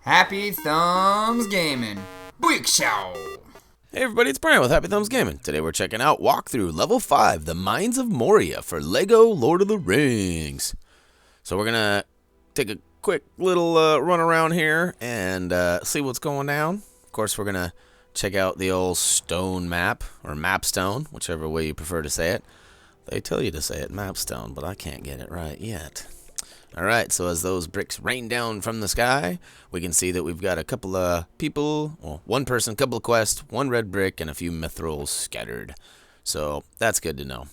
Happy Thumbs Gaming. Big show. Hey everybody, it's Brian with Happy Thumbs Gaming. Today we're checking out walkthrough Level 5, The Mines of Moria for Lego Lord of the Rings. So we're going to take a quick little run around here and see what's going down. Of course, we're going to check out the old stone map, or mapstone, whichever way you prefer to say it. They tell you to say it mapstone, but I can't get it right yet. Alright, so as those bricks rain down from the sky, we can see that we've got a couple of people, well, one person, couple of quests, one red brick, and a few mithrils scattered. So, that's good to know.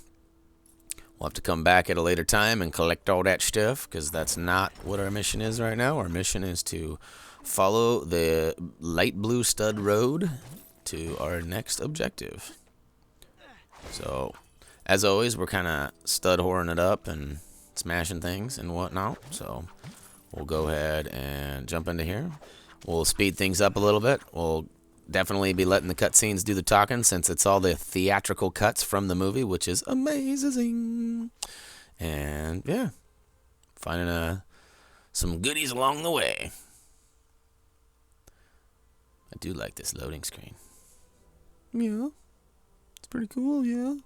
We'll have to come back at a later time and collect all that stuff, because that's not what our mission is right now. Our mission is to follow the light blue stud road to our next objective. So, as always, we're kind of stud whoring it up and smashing things and whatnot, so we'll go ahead and jump into here. We'll speed things up a little bit. We'll definitely be letting the cutscenes do the talking, since it's all the theatrical cuts from the movie, which is amazing. And yeah, finding some goodies along the way. I do like this loading screen. Yeah, it's pretty cool. Yeah,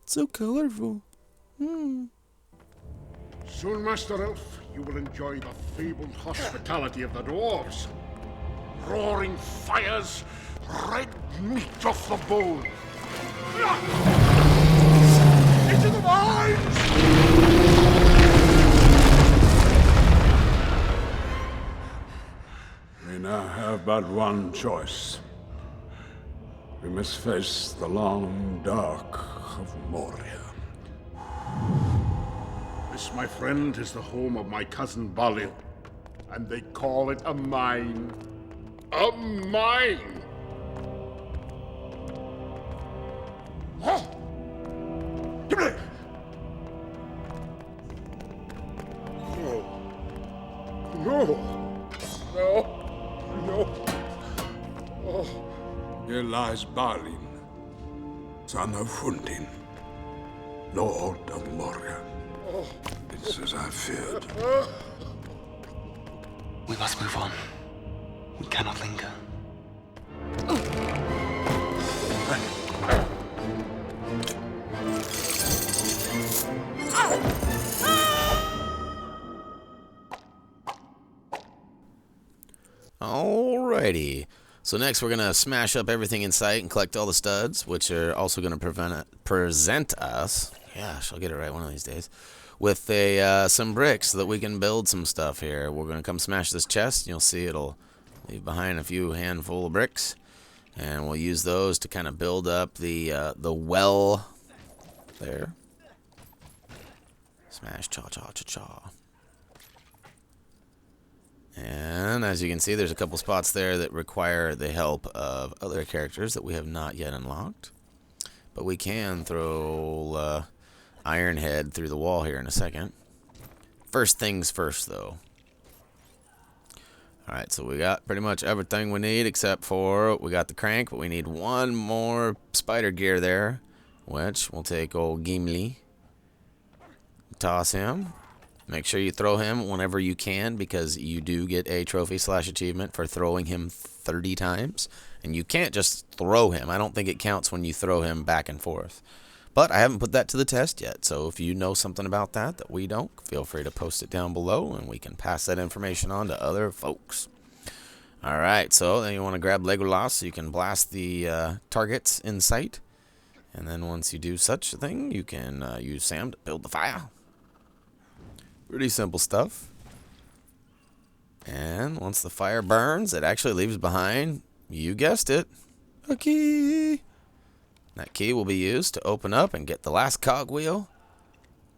it's so colorful. Soon, Master Elf, you will enjoy the fabled hospitality of the dwarves. Roaring fires, red meat off the bone. Into the mines! We now have but one choice. We must face the long dark of Moria. This, my friend, is the home of my cousin Balin, and they call it a mine. A mine! Huh? Give me! No. No. No. Oh. Here lies Balin, son of Fundin, Lord of Moria. It's as I feared. We must move on. We cannot linger. Alrighty. So next we're going to smash up everything in sight and collect all the studs, which are also going to present us, gosh, I'll get it right one of these days, with some bricks so that we can build some stuff here. We're going to come smash this chest. You'll see it'll leave behind a few handful of bricks, and we'll use those to kind of build up the well there. Smash, cha, cha, cha, cha. And as you can see, there's a couple spots there that require the help of other characters that we have not yet unlocked. But we can throw Iron Head through the wall here in a second. First things first, though. Alright, so we got pretty much everything we need except for we got the crank, but we need one more spider gear there, which we'll take old Gimli. Toss him. Make sure you throw him whenever you can, because you do get a trophy/achievement for throwing him 30 times. And you can't just throw him. I don't think it counts when you throw him back and forth. But I haven't put that to the test yet, so if you know something about that we don't, feel free to post it down below and we can pass that information on to other folks. Alright, so then you want to grab Legolas so you can blast the targets in sight. And then once you do such a thing, you can use Sam to build the fire. Pretty simple stuff. And once the fire burns, it actually leaves behind, you guessed it, a key. That key will be used to open up and get the last cogwheel.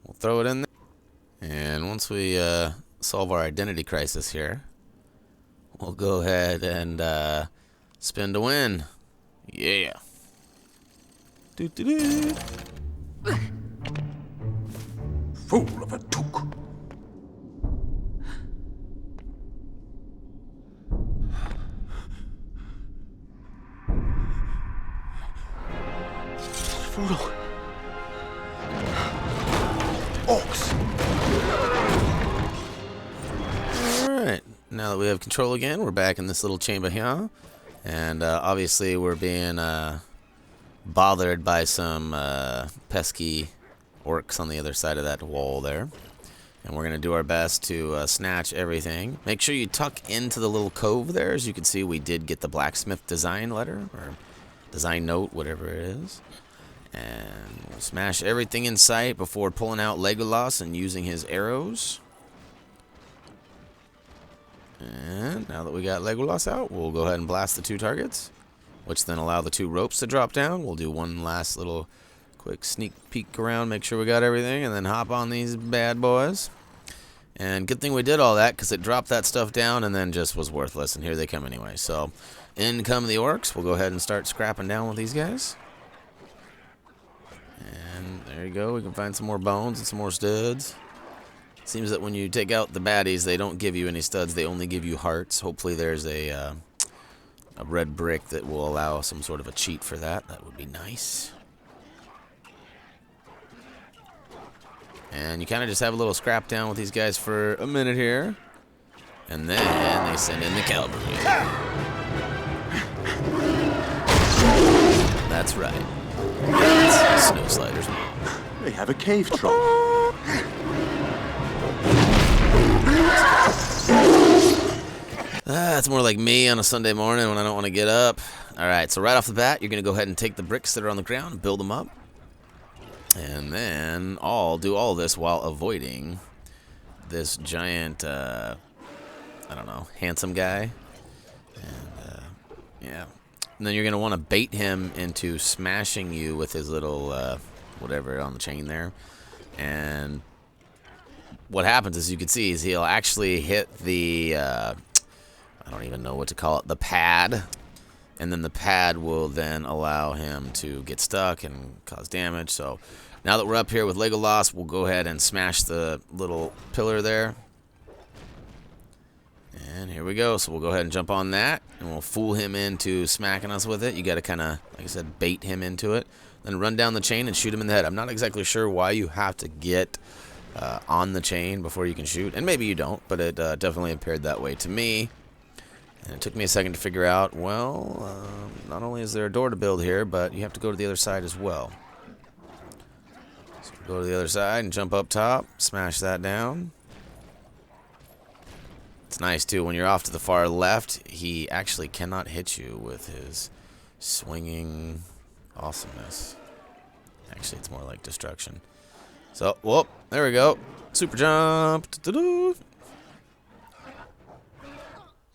We'll throw it in there. And once we solve our identity crisis here, we'll go ahead and spin to win. Yeah. Doo-doo-doo. Fool of a took. Frodo. Orcs! Alright. now that we have control again, we're back in this little chamber here. And obviously we're being bothered by some pesky orcs on the other side of that wall there. And we're going to do our best to snatch everything. Make sure you tuck into the little cove there. As you can see, we did get the blacksmith design letter, or design note, whatever it is. And we'll smash everything in sight before pulling out Legolas and using his arrows. And now that we got Legolas out, we'll go ahead and blast the 2 targets, which then allow the 2 ropes to drop down. We'll do one last little quick sneak peek around, make sure we got everything, and then hop on these bad boys. And good thing we did all that, because it dropped that stuff down and then just was worthless, and here they come anyway. So in come the orcs. We'll go ahead and start scrapping down with these guys. And there you go. We can find some more bones and some more studs. Seems that when you take out the baddies, they don't give you any studs. They only give you hearts. Hopefully there's a red brick that will allow some sort of a cheat for that. That would be nice. And you kind of just have a little scrap down with these guys for a minute here. And then they send in the cavalry. That's right. That's Snow Sliders. They have a cave troll. That's more like me on a Sunday morning when I don't want to get up. Alright, so right off the bat, you're going to go ahead and take the bricks that are on the ground and build them up. And then I'll do all this while avoiding this giant, I don't know, handsome guy. And, yeah. And then you're going to want to bait him into smashing you with his little, whatever on the chain there. And what happens, as you can see, is he'll actually hit the, I don't even know what to call it, the pad. And then the pad will then allow him to get stuck and cause damage. So now that we're up here with Legolas, we'll go ahead and smash the little pillar there. And here we go. So we'll go ahead and jump on that, and we'll fool him into smacking us with it. You got to kind of, like I said, bait him into it. Then run down the chain and shoot him in the head. I'm not exactly sure why you have to get on the chain before you can shoot. And maybe you don't, but it definitely appeared that way to me. And it took me a second to figure out, well, not only is there a door to build here, but you have to go to the other side as well. So go to the other side and jump up top, smash that down. It's nice, too, when you're off to the far left, he actually cannot hit you with his swinging awesomeness. Actually, it's more like destruction. So, whoop, there we go. Super jump. Da-da-da.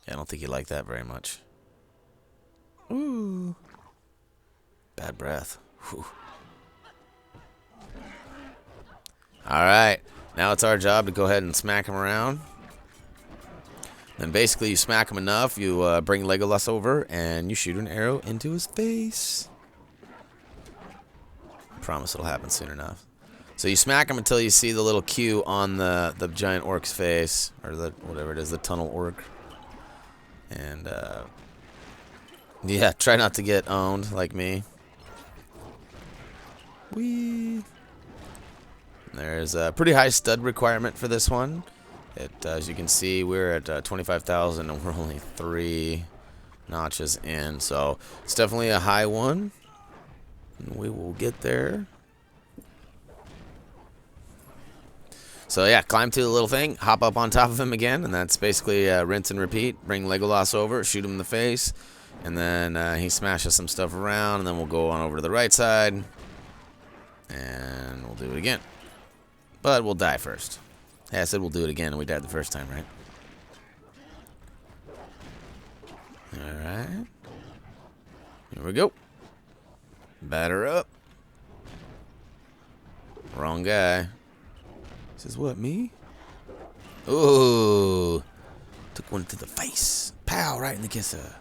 I don't think he liked that very much. Ooh. Bad breath. Whew. Alright. Now it's our job to go ahead and smack him around. Then basically you smack him enough, you bring Legolas over, and you shoot an arrow into his face. I promise it'll happen soon enough. So you smack him until you see the little Q on the giant orc's face, or the whatever it is, the tunnel orc. And, yeah, try not to get owned like me. Whee! There's a pretty high stud requirement for this one. As you can see, we're at 25,000 and we're only 3 notches in. So it's definitely a high one. And we will get there. So yeah, climb to the little thing, hop up on top of him again, and that's basically rinse and repeat. Bring Legolas over, shoot him in the face, and then he smashes some stuff around, and then we'll go on over to the right side, and we'll do it again. But we'll die first. Hey, I said we'll do it again, and we died the first time, right? Alright. Here we go. Batter up. Wrong guy. Says what, me? Ooh. Took one to the face. Pow, right in the kisser.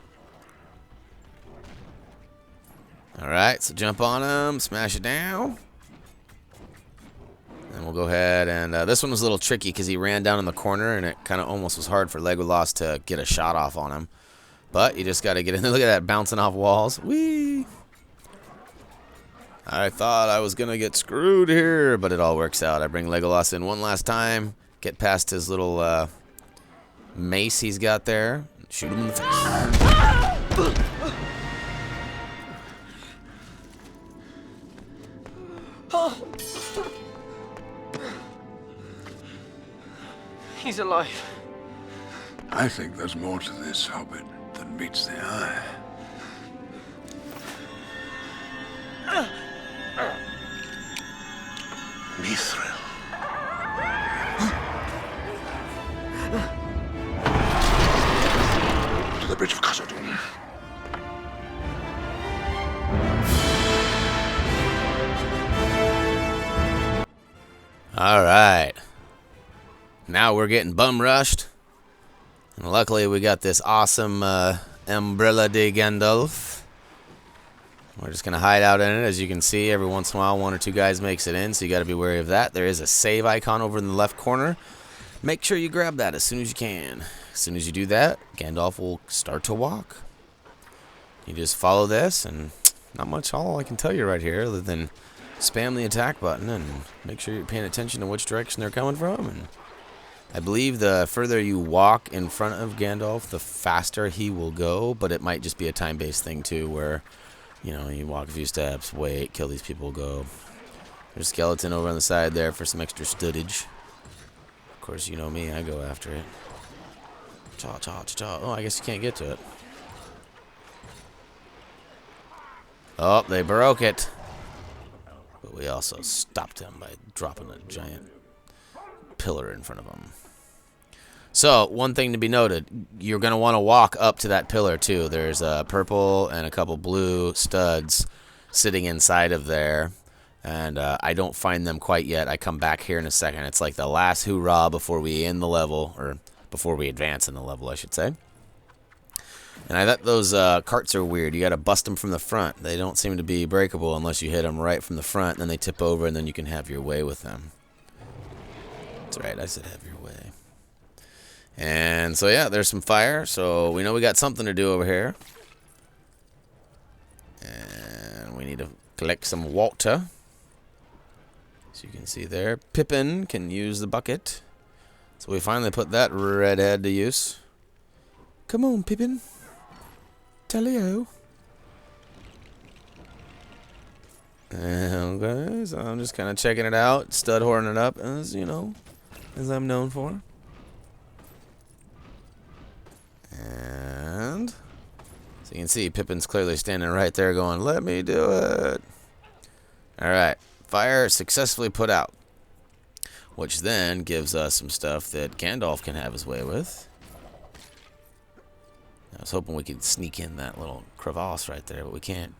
Alright, so jump on him, smash it down. And we'll go ahead and this one was a little tricky because he ran down in the corner and it kind of almost was hard for Legolas to get a shot off on him. But you just got to get in there. Look at that, bouncing off walls. Whee! I thought I was going to get screwed here, but it all works out. I bring Legolas in one last time, get past his little mace he's got there. Shoot him in the face. He's alive. I think there's more to this hobbit than meets the eye. Mithril. To the bridge of Khazad-dûm. All right. Now we're getting bum rushed. And luckily we got this awesome umbrella de Gandalf. We're just going to hide out in it. As you can see, every once in a while, one or two guys makes it in, so you got to be wary of that. There is a save icon over in the left corner. Make sure you grab that as soon as you can. As soon as you do that, Gandalf will start to walk. You just follow this, and not much all I can tell you right here other than spam the attack button and make sure you're paying attention to which direction they're coming from. And I believe the further you walk in front of Gandalf, the faster he will go, but it might just be a time-based thing too, where, you know, you walk a few steps, wait, kill these people, go. There's a skeleton over on the side there for some extra studdage. Of course, you know me, I go after it. Cha, cha, cha, cha. Oh, I guess you can't get to it. Oh, they broke it. But we also stopped him by dropping a giant pillar in front of him. So, one thing to be noted, you're going to want to walk up to that pillar too. There's a purple and a couple blue studs sitting inside of there. And I don't find them quite yet. I come back here in a second. It's like the last hoorah before we end the level, or before we advance in the level, I should say. And I thought those carts are weird. You got to bust them from the front. They don't seem to be breakable unless you hit them right from the front, and then they tip over, and then you can have your way with them. That's right, I said have your way. And so, yeah, there's some fire. So we know we got something to do over here. And we need to collect some water. So you can see there, Pippin can use the bucket. So we finally put that redhead to use. Come on, Pippin. Tally-o. Okay, so I'm just kind of checking it out, stud horning it up, as you know, as I'm known for. And so you can see Pippin's clearly standing right there going, let me do it. Alright, fire successfully put out. Which then gives us some stuff that Gandalf can have his way with. I was hoping we could sneak in that little crevasse right there, but we can't.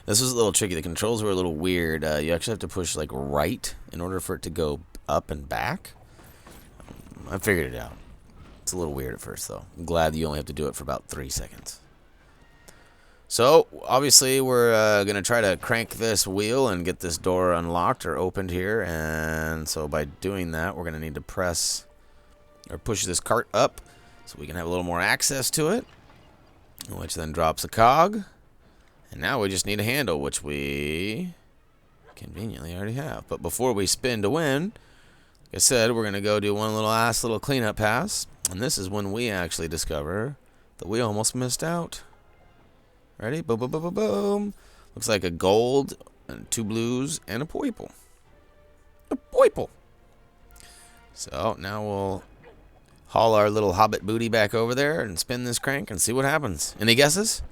This was a little tricky. The controls were a little weird. You actually have to push like right in order for it to go up and back. I figured it out. It's a little weird at first, though. I'm glad that you only have to do it for about 3 seconds. So, obviously, we're going to try to crank this wheel and get this door unlocked or opened here. And so by doing that, we're going to need to press or push this cart up so we can have a little more access to it, which then drops a cog. And now we just need a handle, which we conveniently already have. But before we spin to win, like I said, we're going to go do one little cleanup pass. And this is when we actually discover that we almost missed out. Ready? Boom, boom, boom, boom, boom. Looks like a gold, and 2 blues, and a purple. A purple. So now we'll haul our little hobbit booty back over there and spin this crank and see what happens. Any guesses?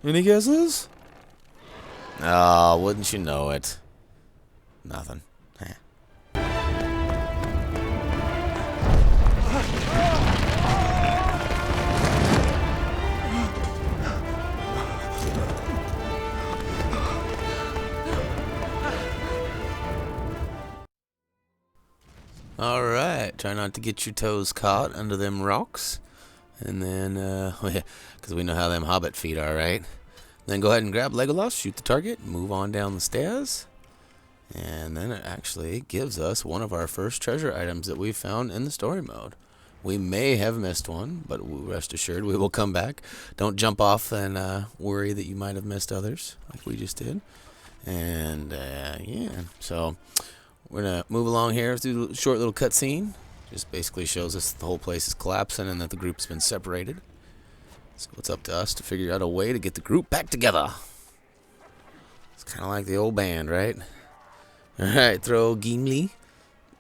Any guesses? Oh, wouldn't you know it? Nothing. Alright, try not to get your toes caught under them rocks. And then, because we know how them hobbit feet are, right? Then go ahead and grab Legolas, shoot the target, move on down the stairs. And then it actually gives us one of our first treasure items that we found in the story mode. We may have missed one, but rest assured we will come back. Don't jump off and worry that you might have missed others, like we just did. And, yeah, so we're going to move along here through a short little cutscene. Just basically shows us the whole place is collapsing and that the group's been separated. So it's up to us to figure out a way to get the group back together. It's kind of like the old band, right? Alright, throw Gimli.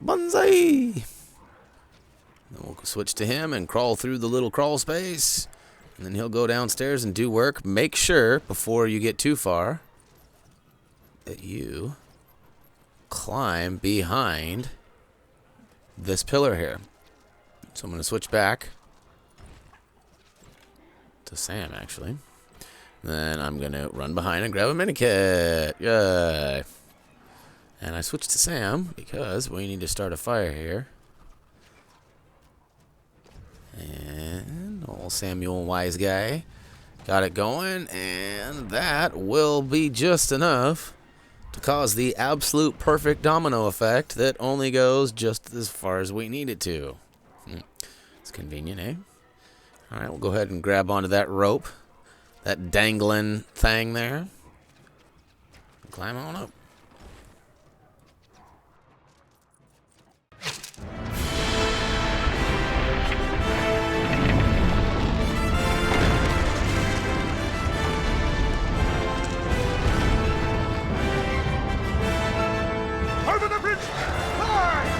Banzai! Then we'll switch to him and crawl through the little crawl space. And then he'll go downstairs and do work. Make sure, before you get too far, that you climb behind this pillar here. So I'm going to switch back to Sam, actually. Then I'm going to run behind and grab a minikit. Yay! And I switched to Sam because we need to start a fire here. And old Samuel Wise Guy got it going, and that will be just enough to cause the absolute perfect domino effect that only goes just as far as we need it to. It's convenient, eh? Alright, we'll go ahead and grab onto that rope, that dangling thing there, and climb on up. Over the bridge! Fire!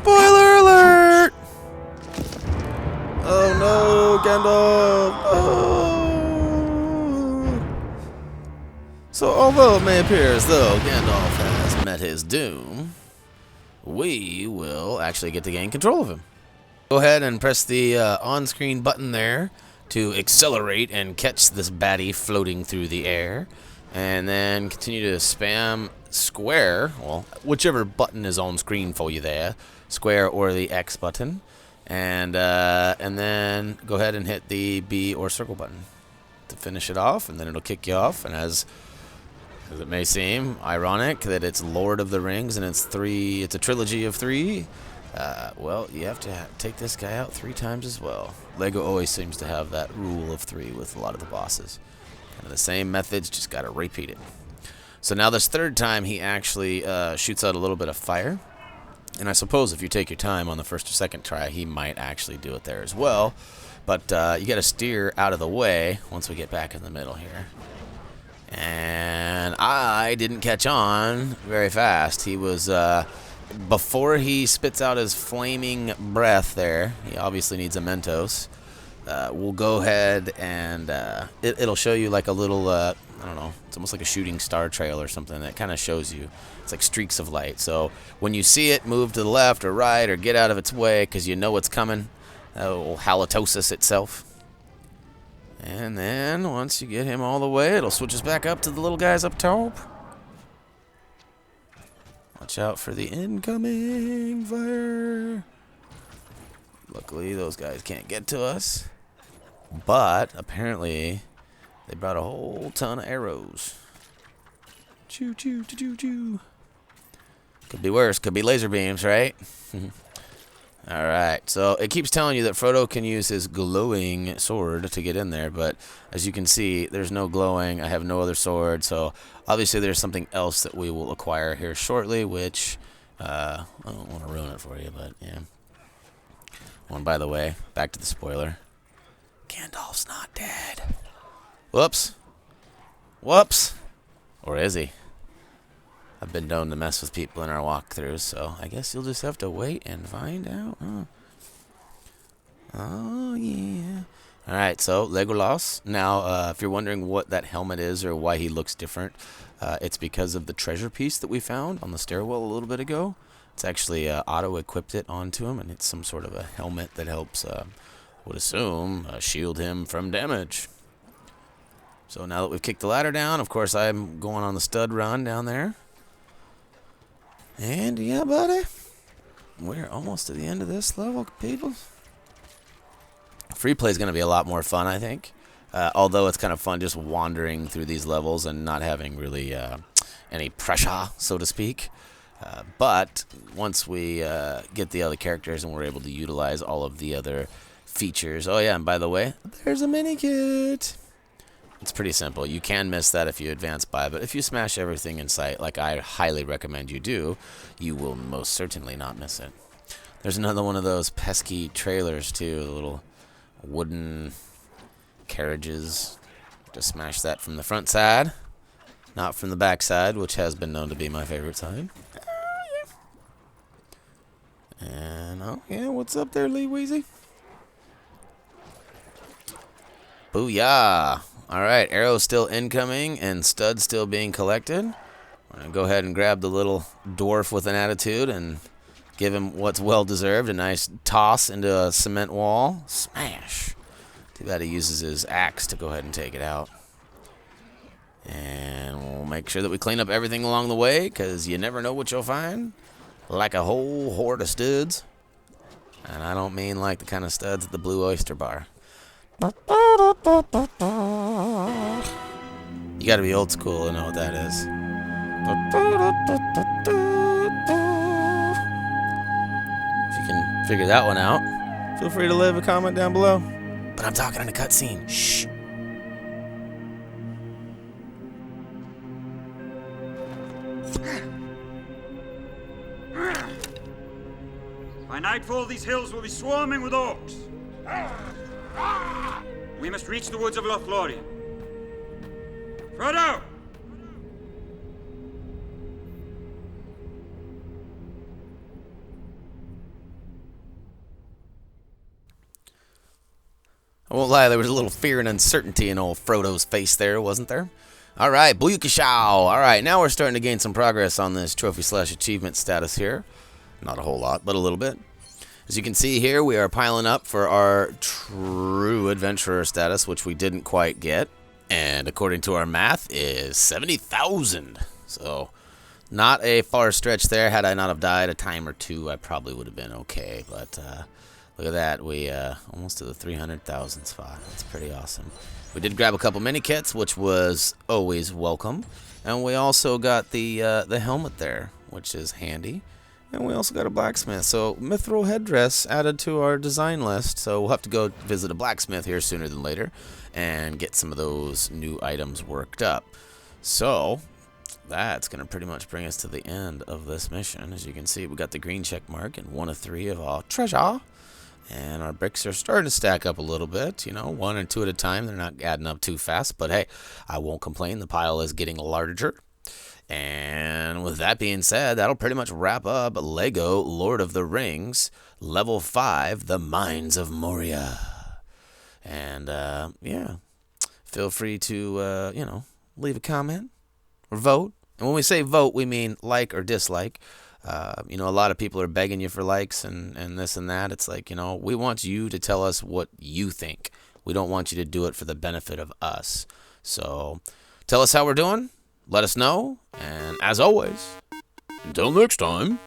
Spoiler alert! Oh no, Gandalf! Oh. So although it may appear as though Gandalf has met his doom, we will actually get to gain control of him. Go ahead and press the on-screen button there to accelerate and catch this baddie floating through the air. And then continue to spam square, well, whichever button is on screen for you there, square or the X button, and then go ahead and hit the B or circle button to finish it off, and then it'll kick you off. And as it may seem ironic that it's Lord of the Rings and it's a trilogy of 3, well, you have to take this guy out 3 times as well. Lego always seems to have that rule of 3 with a lot of the bosses. Kind of the same methods, just got to repeat it. So now this 3rd time, he actually shoots out a little bit of fire. And I suppose if you take your time on the 1st or 2nd try, he might actually do it there as well. But you got to steer out of the way once we get back in the middle here. And I didn't catch on very fast. He was, before he spits out his flaming breath there, he obviously needs a Mentos. We'll go ahead and it'll show you like a little, I don't know, it's almost like a shooting star trail or something that kind of shows you. It's like streaks of light. So when you see it, move to the left or right or get out of its way because you know what's coming. That will halitosis itself. And then once you get him all the way, it'll switch us back up to the little guys up top. Watch out for the incoming fire. Luckily, those guys can't get to us. But apparently, they brought a whole ton of arrows. Choo choo choo choo choo. Could be worse. Could be laser beams, right? Alright, so it keeps telling you that Frodo can use his glowing sword to get in there, but as you can see, there's no glowing. I have no other sword, so obviously there's something else that we will acquire here shortly, which, I don't want to ruin it for you, but yeah. Oh, and by the way, back to the spoiler. Gandalf's not dead. Whoops. Whoops. Or is he? I've been known to mess with people in our walkthroughs, so I guess you'll just have to wait and find out. Huh? Oh, yeah. Alright, so Legolas. Now, if you're wondering what that helmet is or why he looks different, it's because of the treasure piece that we found on the stairwell a little bit ago. It's actually auto-equipped it onto him, and it's some sort of a helmet that helps, would assume, shield him from damage. So now that we've kicked the ladder down, of course I'm going on the stud run down there. And yeah, buddy, we're almost to the end of this level, people. Free play is going to be a lot more fun, I think. Although it's kind of fun just wandering through these levels and not having really any pressure, so to speak. But once we get the other characters and we're able to utilize all of the other features. Oh yeah, and by the way, there's a mini kit. It's pretty simple. You can miss that if you advance by, but if you smash everything in sight, like I highly recommend you do, you will most certainly not miss it. There's another one of those pesky trailers too, the little wooden carriages. Just smash that from the front side, not from the back side, which has been known to be my favorite side. And oh yeah, what's up there, Lee Weezy? Booyah! Alright, arrow still incoming and stud still being collected. We're going to go ahead and grab the little dwarf with an attitude and give him what's well deserved. A nice toss into a cement wall. Smash! Too bad he uses his axe to go ahead and take it out. And we'll make sure that we clean up everything along the way, because you never know what you'll find. Like a whole horde of studs. And I don't mean like the kind of studs at the Blue Oyster Bar. You gotta be old school to know what that is. If you can figure that one out, feel free to leave a comment down below. But I'm talking in a cutscene. Shh. By nightfall, these hills will be swarming with orcs. We must reach the woods of LotR. Frodo! I won't lie, there was a little fear and uncertainty in old Frodo's face there, wasn't there? Alright, Booyakashow! Alright, now we're starting to gain some progress on this trophy/achievement status here. Not a whole lot, but a little bit. As you can see here, we are piling up for our true adventurer status, which we didn't quite get. And according to our math, is 70,000. So, not a far stretch there. Had I not have died a time or two, I probably would have been okay. But look at that, we almost to the 300,000 spot. That's pretty awesome. We did grab a couple mini kits, which was always welcome. And we also got the helmet there, which is handy. And we also got a blacksmith. So, mithril headdress added to our design list. So, we'll have to go visit a blacksmith here sooner than later and get some of those new items worked up. So, that's going to pretty much bring us to the end of this mission. As you can see, we got the green check mark and 1 of 3 of our treasure. And our bricks are starting to stack up a little bit. You know, 1 or 2 at a time. They're not adding up too fast. But, hey, I won't complain. The pile is getting larger. And with that being said, that'll pretty much wrap up Lego Lord of the Rings Level 5, The Mines of Moria. And, yeah, feel free to, you know, leave a comment or vote. And when we say vote, we mean like or dislike. You know, a lot of people are begging you for likes and this and that. It's like, you know, we want you to tell us what you think. We don't want you to do it for the benefit of us. So tell us how we're doing. Let us know, and as always, until next time.